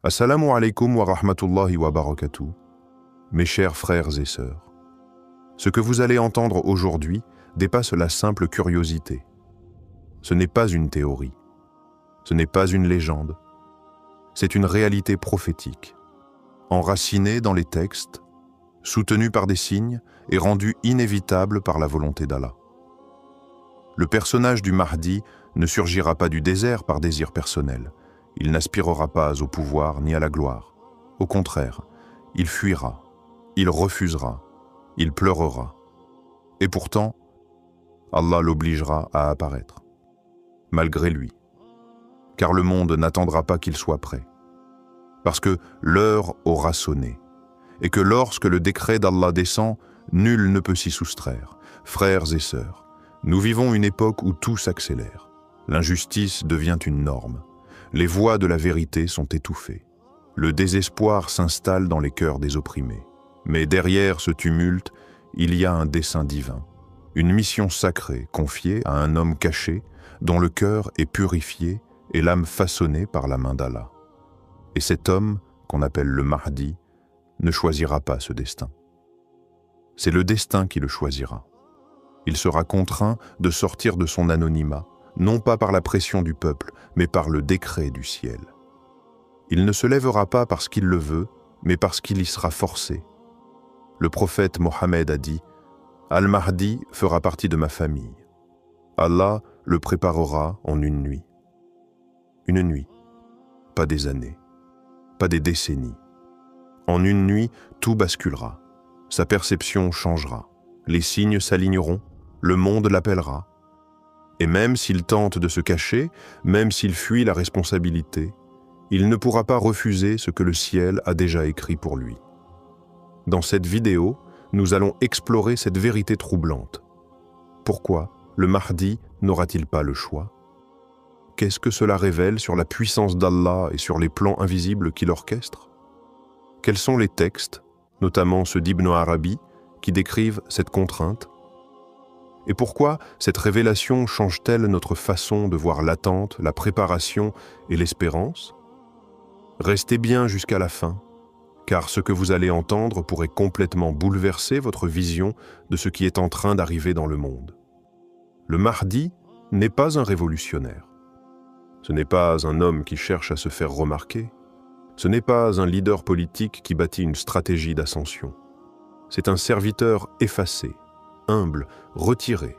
Assalamu alaikum wa rahmatullahi wa barakatuh. Mes chers frères et sœurs, ce que vous allez entendre aujourd'hui dépasse la simple curiosité. Ce n'est pas une théorie, ce n'est pas une légende, c'est une réalité prophétique, enracinée dans les textes, soutenue par des signes et rendue inévitable par la volonté d'Allah. Le personnage du Mahdi ne surgira pas du désert par désir personnel. Il n'aspirera pas au pouvoir ni à la gloire. Au contraire, il fuira, il refusera, il pleurera. Et pourtant, Allah l'obligera à apparaître, malgré lui. Car le monde n'attendra pas qu'il soit prêt. Parce que l'heure aura sonné, et que lorsque le décret d'Allah descend, nul ne peut s'y soustraire. Frères et sœurs, nous vivons une époque où tout s'accélère. L'injustice devient une norme. Les voix de la vérité sont étouffées. Le désespoir s'installe dans les cœurs des opprimés. Mais derrière ce tumulte, il y a un dessein divin, une mission sacrée confiée à un homme caché, dont le cœur est purifié et l'âme façonnée par la main d'Allah. Et cet homme, qu'on appelle le Mahdi, ne choisira pas ce destin. C'est le destin qui le choisira. Il sera contraint de sortir de son anonymat, non pas par la pression du peuple, mais par le décret du ciel. Il ne se lèvera pas parce qu'il le veut, mais parce qu'il y sera forcé. Le prophète Mohammed a dit « Al-Mahdi fera partie de ma famille. Allah le préparera en une nuit. » Une nuit, pas des années, pas des décennies. En une nuit, tout basculera. Sa perception changera. Les signes s'aligneront, le monde l'appellera. Et même s'il tente de se cacher, même s'il fuit la responsabilité, il ne pourra pas refuser ce que le ciel a déjà écrit pour lui. Dans cette vidéo, nous allons explorer cette vérité troublante. Pourquoi le Mahdi n'aura-t-il pas le choix? Qu'est-ce que cela révèle sur la puissance d'Allah et sur les plans invisibles qu'il orchestre? Quels sont les textes, notamment ceux d'Ibn Arabi, qui décrivent cette contrainte? Et pourquoi cette révélation change-t-elle notre façon de voir l'attente, la préparation et l'espérance? Restez bien jusqu'à la fin, car ce que vous allez entendre pourrait complètement bouleverser votre vision de ce qui est en train d'arriver dans le monde. Le Mahdi n'est pas un révolutionnaire. Ce n'est pas un homme qui cherche à se faire remarquer. Ce n'est pas un leader politique qui bâtit une stratégie d'ascension. C'est un serviteur effacé, humble, retiré,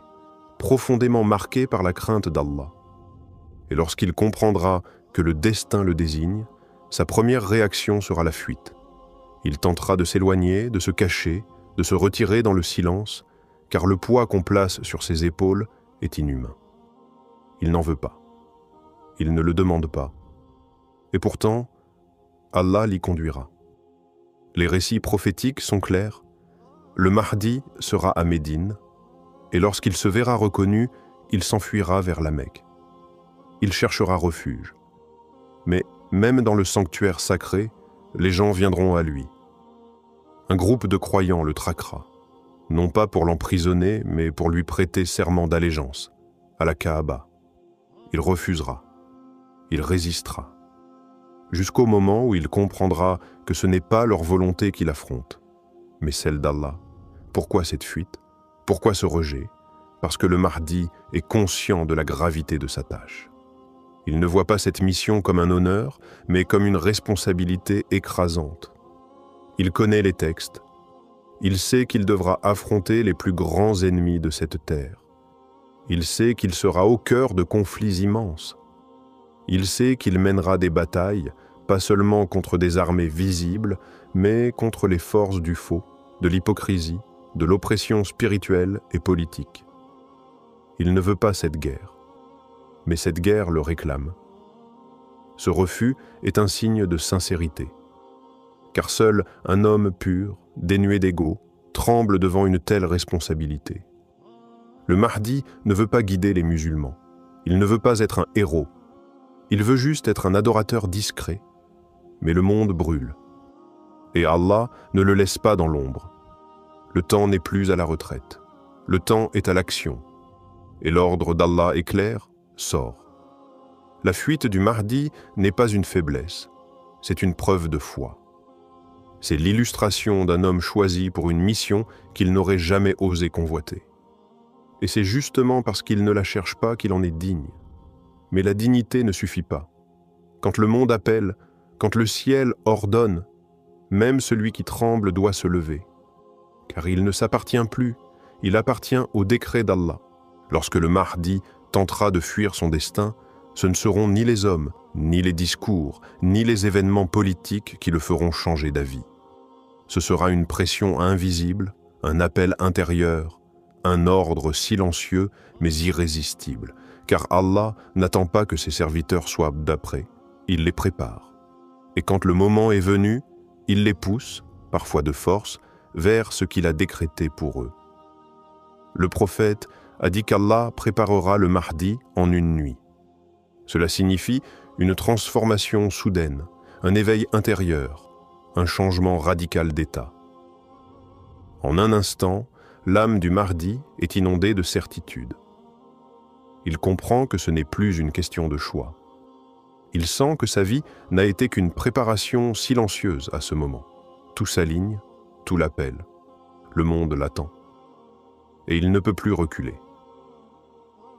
profondément marqué par la crainte d'Allah. Et lorsqu'il comprendra que le destin le désigne, sa première réaction sera la fuite. Il tentera de s'éloigner, de se cacher, de se retirer dans le silence, car le poids qu'on place sur ses épaules est inhumain. Il n'en veut pas. Il ne le demande pas. Et pourtant, Allah l'y conduira. Les récits prophétiques sont clairs. Le Mahdi sera à Médine, et lorsqu'il se verra reconnu, il s'enfuira vers la Mecque. Il cherchera refuge. Mais même dans le sanctuaire sacré, les gens viendront à lui. Un groupe de croyants le traquera, non pas pour l'emprisonner, mais pour lui prêter serment d'allégeance, à la Kaaba. Il refusera, il résistera, jusqu'au moment où il comprendra que ce n'est pas leur volonté qu'il affronte, mais celle d'Allah. Pourquoi cette fuite? Pourquoi ce rejet? Parce que le Mahdi est conscient de la gravité de sa tâche. Il ne voit pas cette mission comme un honneur, mais comme une responsabilité écrasante. Il connaît les textes. Il sait qu'il devra affronter les plus grands ennemis de cette terre. Il sait qu'il sera au cœur de conflits immenses. Il sait qu'il mènera des batailles, pas seulement contre des armées visibles, mais contre les forces du faux, de l'hypocrisie, de l'oppression spirituelle et politique. Il ne veut pas cette guerre, mais cette guerre le réclame. Ce refus est un signe de sincérité, car seul un homme pur, dénué d'ego, tremble devant une telle responsabilité. Le Mahdi ne veut pas guider les musulmans, il ne veut pas être un héros, il veut juste être un adorateur discret, mais le monde brûle, et Allah ne le laisse pas dans l'ombre. Le temps n'est plus à la retraite. Le temps est à l'action. Et l'ordre d'Allah est clair, sort. La fuite du Mahdi n'est pas une faiblesse. c'est une preuve de foi. C'est l'illustration d'un homme choisi pour une mission qu'il n'aurait jamais osé convoiter. Et c'est justement parce qu'il ne la cherche pas qu'il en est digne. Mais la dignité ne suffit pas. Quand le monde appelle, quand le ciel ordonne, même celui qui tremble doit se lever. Car il ne s'appartient plus, il appartient au décret d'Allah. Lorsque le Mahdi tentera de fuir son destin, ce ne seront ni les hommes, ni les discours, ni les événements politiques qui le feront changer d'avis. Ce sera une pression invisible, un appel intérieur, un ordre silencieux mais irrésistible, car Allah n'attend pas que ses serviteurs soient d'après, il les prépare. Et quand le moment est venu, il les pousse, parfois de force, vers ce qu'il a décrété pour eux. Le prophète a dit qu'Allah préparera le Mahdi en une nuit. Cela signifie une transformation soudaine, un éveil intérieur, un changement radical d'état. En un instant, l'âme du Mahdi est inondée de certitude. Il comprend que ce n'est plus une question de choix. Il sent que sa vie n'a été qu'une préparation silencieuse à ce moment. Tout s'aligne, tout l'appelle. Le monde l'attend. Et il ne peut plus reculer.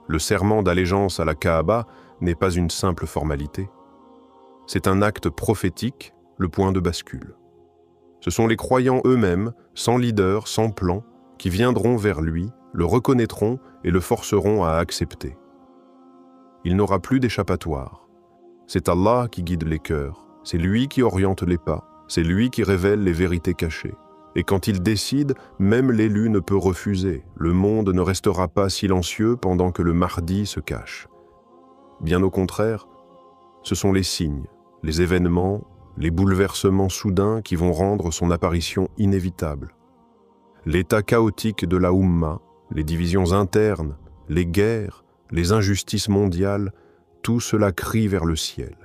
Le serment d'allégeance à la Kaaba n'est pas une simple formalité. C'est un acte prophétique, le point de bascule. Ce sont les croyants eux-mêmes, sans leader, sans plan, qui viendront vers lui, le reconnaîtront et le forceront à accepter. Il n'aura plus d'échappatoire. C'est Allah qui guide les cœurs, c'est lui qui oriente les pas, c'est lui qui révèle les vérités cachées. Et quand il décide, même l'élu ne peut refuser. Le monde ne restera pas silencieux pendant que le Mahdi se cache. Bien au contraire, ce sont les signes, les événements, les bouleversements soudains qui vont rendre son apparition inévitable. L'état chaotique de la Oumma, les divisions internes, les guerres, les injustices mondiales, tout cela crie vers le ciel.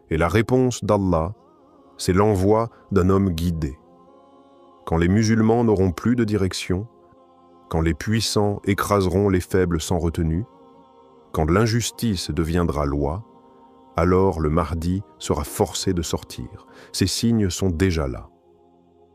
Et la réponse d'Allah, c'est l'envoi d'un homme guidé. Quand les musulmans n'auront plus de direction, quand les puissants écraseront les faibles sans retenue, quand l'injustice deviendra loi, alors le Mahdi sera forcé de sortir. Ces signes sont déjà là.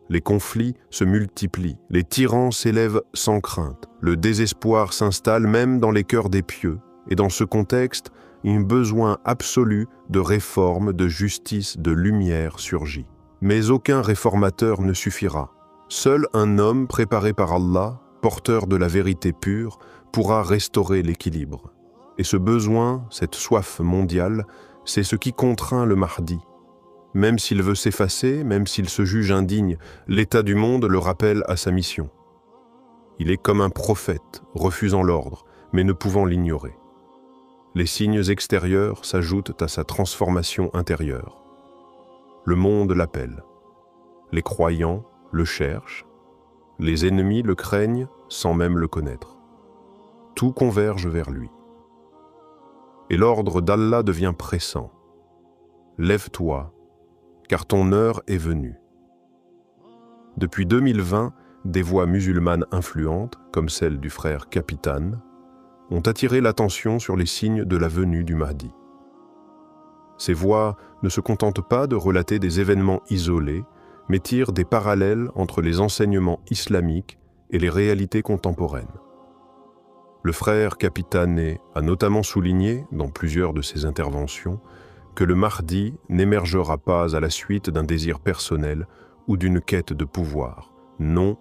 Les conflits se multiplient, les tyrans s'élèvent sans crainte, le désespoir s'installe même dans les cœurs des pieux, et dans ce contexte, un besoin absolu de réforme, de justice, de lumière surgit. Mais aucun réformateur ne suffira. Seul un homme préparé par Allah, porteur de la vérité pure, pourra restaurer l'équilibre. Et ce besoin, cette soif mondiale, c'est ce qui contraint le Mahdi. Même s'il veut s'effacer, même s'il se juge indigne, l'état du monde le rappelle à sa mission. Il est comme un prophète, refusant l'ordre, mais ne pouvant l'ignorer. Les signes extérieurs s'ajoutent à sa transformation intérieure. Le monde l'appelle. Les croyants le cherchent. Les ennemis le craignent sans même le connaître. Tout converge vers lui. Et l'ordre d'Allah devient pressant. Lève-toi, car ton heure est venue. Depuis 2020, des voix musulmanes influentes, comme celle du frère Capitane, ont attiré l'attention sur les signes de la venue du Mahdi. Ces voix ne se contentent pas de relater des événements isolés, mais tirent des parallèles entre les enseignements islamiques et les réalités contemporaines. Le frère Capitane a notamment souligné, dans plusieurs de ses interventions, que le Mahdi n'émergera pas à la suite d'un désir personnel ou d'une quête de pouvoir. Non,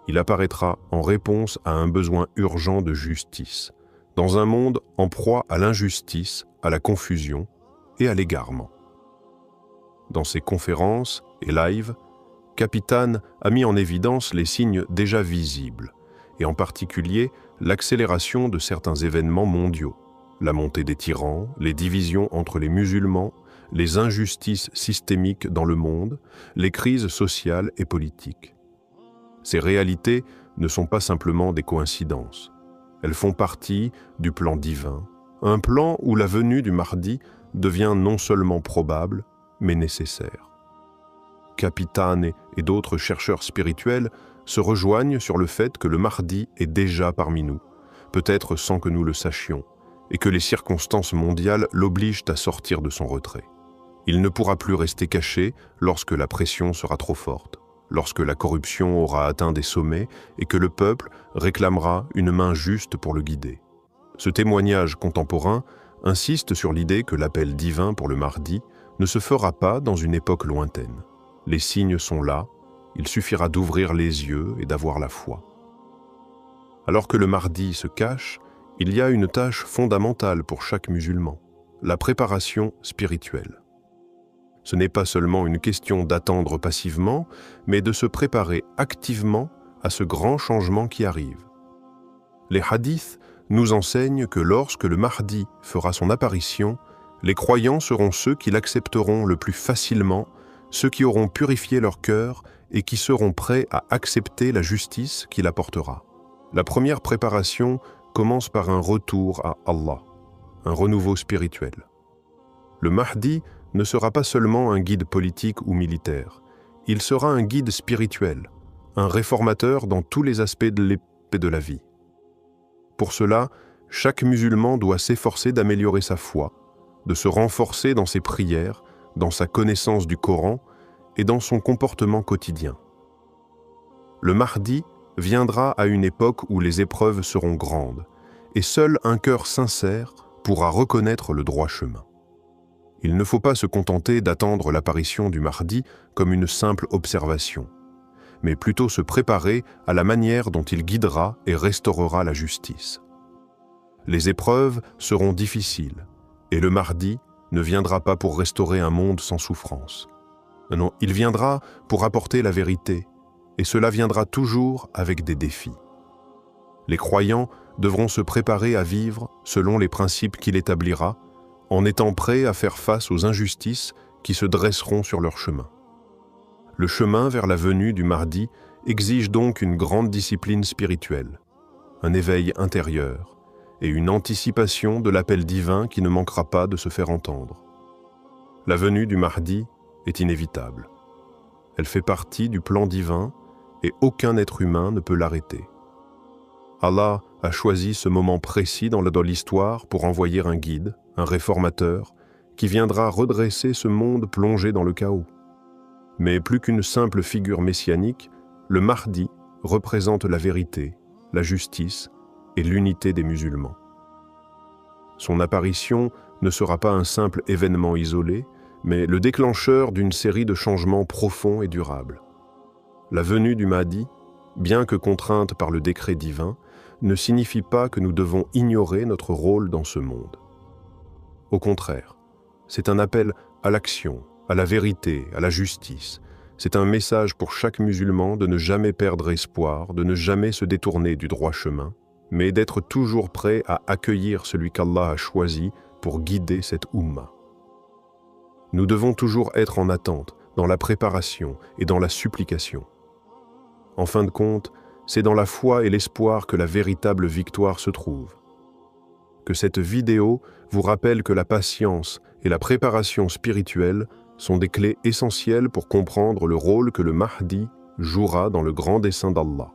il apparaîtra en réponse à un besoin urgent de justice, dans un monde en proie à l'injustice, à la confusion et à l'égarement. Dans ses conférences et lives, Capitane a mis en évidence les signes déjà visibles, et en particulier l'accélération de certains événements mondiaux, la montée des tyrans, les divisions entre les musulmans, les injustices systémiques dans le monde, les crises sociales et politiques. Ces réalités ne sont pas simplement des coïncidences. Elles font partie du plan divin, un plan où la venue du Mahdi devient non seulement probable, mais nécessaire. Capitane et d'autres chercheurs spirituels se rejoignent sur le fait que le Mahdi est déjà parmi nous, peut-être sans que nous le sachions, et que les circonstances mondiales l'obligent à sortir de son retrait. Il ne pourra plus rester caché lorsque la pression sera trop forte, lorsque la corruption aura atteint des sommets et que le peuple réclamera une main juste pour le guider. Ce témoignage contemporain insiste sur l'idée que l'appel divin pour le Mahdi ne se fera pas dans une époque lointaine. Les signes sont là, il suffira d'ouvrir les yeux et d'avoir la foi. Alors que le Mahdi se cache, il y a une tâche fondamentale pour chaque musulman, la préparation spirituelle. Ce n'est pas seulement une question d'attendre passivement, mais de se préparer activement à ce grand changement qui arrive. Les hadiths nous enseignent que lorsque le Mahdi fera son apparition, les croyants seront ceux qui l'accepteront le plus facilement, ceux qui auront purifié leur cœur et qui seront prêts à accepter la justice qu'il apportera. La première préparation commence par un retour à Allah, un renouveau spirituel. Le Mahdi ne sera pas seulement un guide politique ou militaire, il sera un guide spirituel, un réformateur dans tous les aspects de l'épée de la vie. Pour cela, chaque musulman doit s'efforcer d'améliorer sa foi, de se renforcer dans ses prières, dans sa connaissance du Coran et dans son comportement quotidien. Le Mahdi viendra à une époque où les épreuves seront grandes, et seul un cœur sincère pourra reconnaître le droit chemin. Il ne faut pas se contenter d'attendre l'apparition du Mahdi comme une simple observation, mais plutôt se préparer à la manière dont il guidera et restaurera la justice. Les épreuves seront difficiles, et le Mahdi ne viendra pas pour restaurer un monde sans souffrance. Non, il viendra pour apporter la vérité, et cela viendra toujours avec des défis. Les croyants devront se préparer à vivre selon les principes qu'il établira, en étant prêts à faire face aux injustices qui se dresseront sur leur chemin. Le chemin vers la venue du Mahdi exige donc une grande discipline spirituelle, un éveil intérieur et une anticipation de l'appel divin qui ne manquera pas de se faire entendre. La venue du Mahdi est inévitable. Elle fait partie du plan divin et aucun être humain ne peut l'arrêter. Allah a choisi ce moment précis dans l'histoire pour envoyer un guide, un réformateur, qui viendra redresser ce monde plongé dans le chaos. Mais plus qu'une simple figure messianique, le Mahdi représente la vérité, la justice et l'unité des musulmans. Son apparition ne sera pas un simple événement isolé, mais le déclencheur d'une série de changements profonds et durables. La venue du Mahdi, bien que contrainte par le décret divin, ne signifie pas que nous devons ignorer notre rôle dans ce monde. Au contraire, c'est un appel à l'action, à la vérité, à la justice. C'est un message pour chaque musulman de ne jamais perdre espoir, de ne jamais se détourner du droit chemin, mais d'être toujours prêt à accueillir celui qu'Allah a choisi pour guider cette Oumma. Nous devons toujours être en attente, dans la préparation et dans la supplication. En fin de compte, c'est dans la foi et l'espoir que la véritable victoire se trouve. Que cette vidéo vous rappelle que la patience et la préparation spirituelle sont des clés essentielles pour comprendre le rôle que le Mahdi jouera dans le grand dessein d'Allah.